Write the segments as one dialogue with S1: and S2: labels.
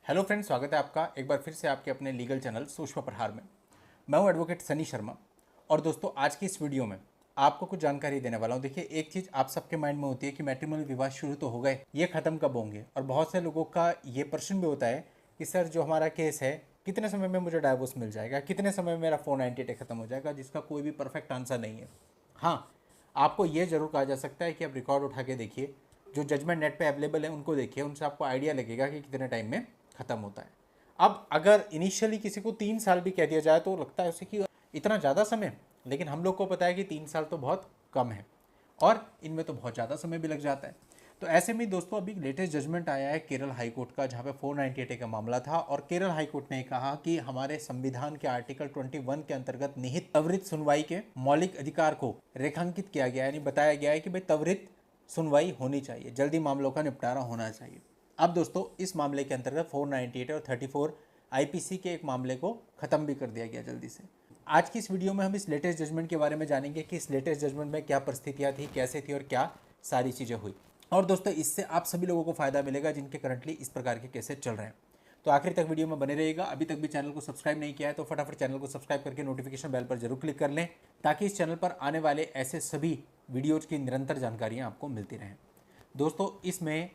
S1: Hello friends, स्वागत है आपका एक बार फिर से आपके अपने लीगल चैनल सूक्ष्म प्रहार में। मैं हूं एडवोकेट सनी शर्मा। और दोस्तों, आज की इस वीडियो में आपको कुछ जानकारी देने वाला हूं। देखिए, एक चीज़ आप सबके माइंड में होती है कि मैट्रिमोनियल विवाह शुरू तो हो गए, ये ख़त्म कब होंगे। और बहुत से लोगों का ये प्रश्न भी होता है कि सर, जो हमारा केस है, कितने समय में मुझे डाइवोर्स मिल जाएगा, कितने समय में मेरा 498 खत्म हो जाएगा, जिसका कोई भी परफेक्ट आंसर नहीं है। हाँ, आपको ये जरूर कहा जा सकता है कि आप रिकॉर्ड उठा के देखिए, जो जजमेंट नेट पे अवेलेबल है उनको देखिए, उनसे आपको आइडिया लगेगा कि कितने टाइम में ख़त्म होता है। अब अगर इनिशियली किसी को 3 साल भी कह दिया जाए तो लगता है उसे कि इतना ज़्यादा समय, लेकिन हम लोग को पता है कि 3 साल तो बहुत कम है और इनमें तो बहुत ज़्यादा समय भी लग जाता है। तो ऐसे में दोस्तों, अभी लेटेस्ट जजमेंट आया है केरल हाई कोर्ट का, जहाँ पे 498 का मामला था। और केरल हाई कोर्ट ने कहा कि हमारे संविधान के आर्टिकल 21 के अंतर्गत निहित त्वरित सुनवाई के मौलिक अधिकार को रेखांकित किया गया है, यानी बताया गया है कि भाई त्वरित सुनवाई होनी चाहिए, जल्दी मामलों का निपटारा होना चाहिए। अब दोस्तों, इस मामले के अंतर्गत 498 और 34 आईपीसी के एक मामले को ख़त्म भी कर दिया गया जल्दी से। आज की इस वीडियो में हम इस लेटेस्ट जजमेंट के बारे में जानेंगे कि इस लेटेस्ट जजमेंट में क्या परिस्थितियाँ थी, कैसे थी और क्या सारी चीज़ें हुई। और दोस्तों, इससे आप सभी लोगों को फ़ायदा मिलेगा जिनके करंटली इस प्रकार के केसेस चल रहे हैं। तो आखिर तक वीडियो में बने रहिएगा। अभी तक भी चैनल को सब्सक्राइब नहीं किया है तो फटाफट चैनल को सब्सक्राइब करके नोटिफिकेशन बेल पर जरूर क्लिक कर लें, ताकि इस चैनल पर आने वाले ऐसे सभी वीडियोज़ की निरंतर जानकारियाँ आपको मिलती रहें। दोस्तों, इसमें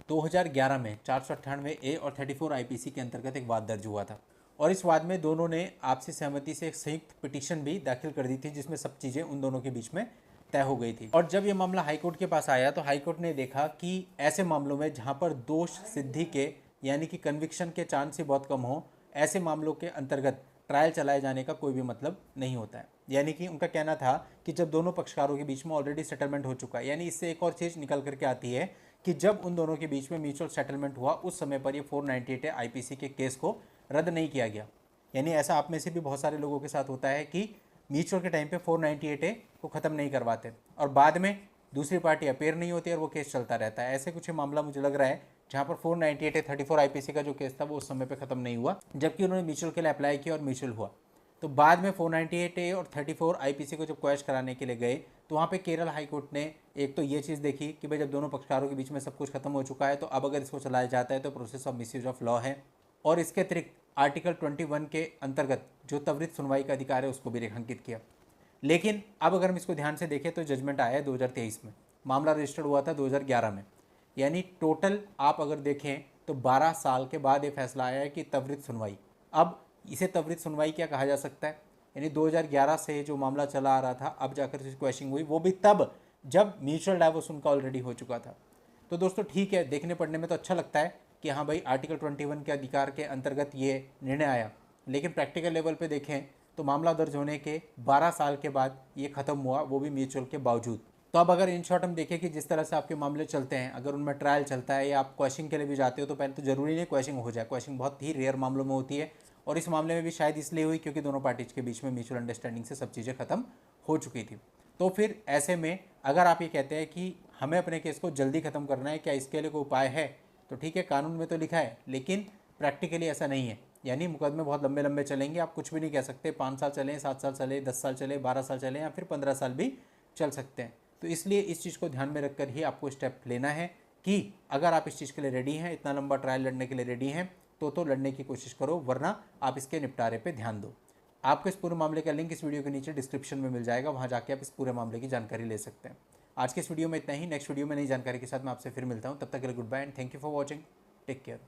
S1: 2011 में 498 ए और 34 आईपीसी के अंतर्गत एक वाद दर्ज हुआ था। और इस वाद में दोनों ने आपसी सहमति से एक संयुक्त पिटीशन भी दाखिल कर दी थी, जिसमें सब चीज़ें उन दोनों के बीच में तय हो गई थी। और जब ये मामला हाईकोर्ट के पास आया तो हाईकोर्ट ने देखा कि ऐसे मामलों में जहां पर दोष सिद्धि के, यानी कि कन्विक्शन के चांस ही बहुत कम हो, ऐसे मामलों के अंतर्गत ट्रायल चलाए जाने का कोई भी मतलब नहीं होता है। यानी कि उनका कहना था कि जब दोनों पक्षकारों के बीच में ऑलरेडी सेटलमेंट हो चुका है, यानी इससे एक और चीज़ निकल करके आती है कि जब उन दोनों के बीच में म्यूचुअल सेटलमेंट हुआ, उस समय पर ये 498 आईपीसी के केस को रद्द नहीं किया गया। यानी ऐसा आप में से भी बहुत सारे लोगों के साथ होता है कि म्यूचुअल के टाइम पे 498 को ख़त्म नहीं करवाते और बाद में दूसरी पार्टी अपेयर नहीं होती और वो केस चलता रहता है। ऐसे कुछ मामला मुझे लग रहा है जहाँ पर 498 34 आईपीसी का जो केस था वो उस समय पे ख़त्म नहीं हुआ, जबकि उन्होंने म्यूचुअल के लिए अप्लाई किया और म्यूचुअल हुआ। तो बाद में 498 और 34 आईपीसी को जब क्वैश कराने के लिए गए तो वहाँ पे केरल हाई कोर्ट ने एक तो ये चीज़ देखी कि भाई जब दोनों पक्षकारों के बीच में सब कुछ खत्म हो चुका है तो अब अगर इसको चलाया जाता है तो process of misuse of law है। और इसके अतिरिक्त आर्टिकल 21 के अंतर्गत जो त्वरित सुनवाई का अधिकार है उसको भी रेखांकित किया। लेकिन अब अगर हम इसको ध्यान से देखें तो जजमेंट आया है 2023 में, मामला रजिस्टर्ड हुआ था 2011 में। यानी टोटल आप अगर देखें तो 12 साल के बाद ये फैसला आया है कि त्वरित सुनवाई। अब इसे त्वरित सुनवाई क्या कहा जा सकता है? यानी 2011 से जो मामला चला आ रहा था, अब जाकर इसकी क्वेश्चनिंग हुई, वो भी तब जब म्यूचुअल डाइवोर्स उनका ऑलरेडी हो चुका था। तो दोस्तों ठीक है, देखने पढ़ने में तो अच्छा लगता है कि हाँ भाई आर्टिकल 21 के अधिकार के अंतर्गत ये निर्णय आया, लेकिन प्रैक्टिकल लेवल पे देखें तो मामला दर्ज होने के 12 साल के बाद ये ख़त्म हुआ, वो भी म्यूचुअल के बावजूद। तो अब अगर इन शॉर्ट हम देखें कि जिस तरह से आपके मामले चलते हैं, अगर उनमें ट्रायल चलता है या आप क्वेश्चन के लिए भी जाते हो तो पहले तो ज़रूरी नहीं क्वेश्चन हो जाए, क्वेश्चन बहुत ही रेयर मामलों में होती है। और इस मामले में भी शायद इसलिए हुई क्योंकि दोनों पार्टीज के बीच में म्यूचुअल अंडरस्टैंडिंग से सब चीज़ें खत्म हो चुकी थी। तो फिर ऐसे में अगर आप ये कहते हैं कि हमें अपने केस को जल्दी ख़त्म करना है, क्या इसके लिए कोई उपाय है? तो ठीक है, कानून में तो लिखा है, लेकिन प्रैक्टिकली ऐसा नहीं है। यानी मुकदमे बहुत लंबे लंबे चलेंगे, आप कुछ भी नहीं कह सकते। 5 साल चले, 7 साल चले, 10 साल चले, 12 साल चले या फिर 15 साल भी चल सकते हैं। तो इसलिए इस चीज़ को ध्यान में रखकर ही आपको स्टेप लेना है कि अगर आप इस चीज़ के लिए रेडी हैं, इतना लंबा ट्रायल लड़ने के लिए रेडी हैं, तो लड़ने की कोशिश करो, वरना आप इसके निपटारे पे ध्यान दो। आपको इस पूरे मामले का लिंक इस वीडियो के नीचे डिस्क्रिप्शन में मिल जाएगा, वहाँ जाके आप इस पूरे मामले की जानकारी ले सकते हैं। आज के इस वीडियो में इतना ही। नेक्स्ट वीडियो में नई जानकारी के साथ मैं आपसे फिर मिलता हूँ। तब तक के लिए goodbye and thank you for watching. Take care.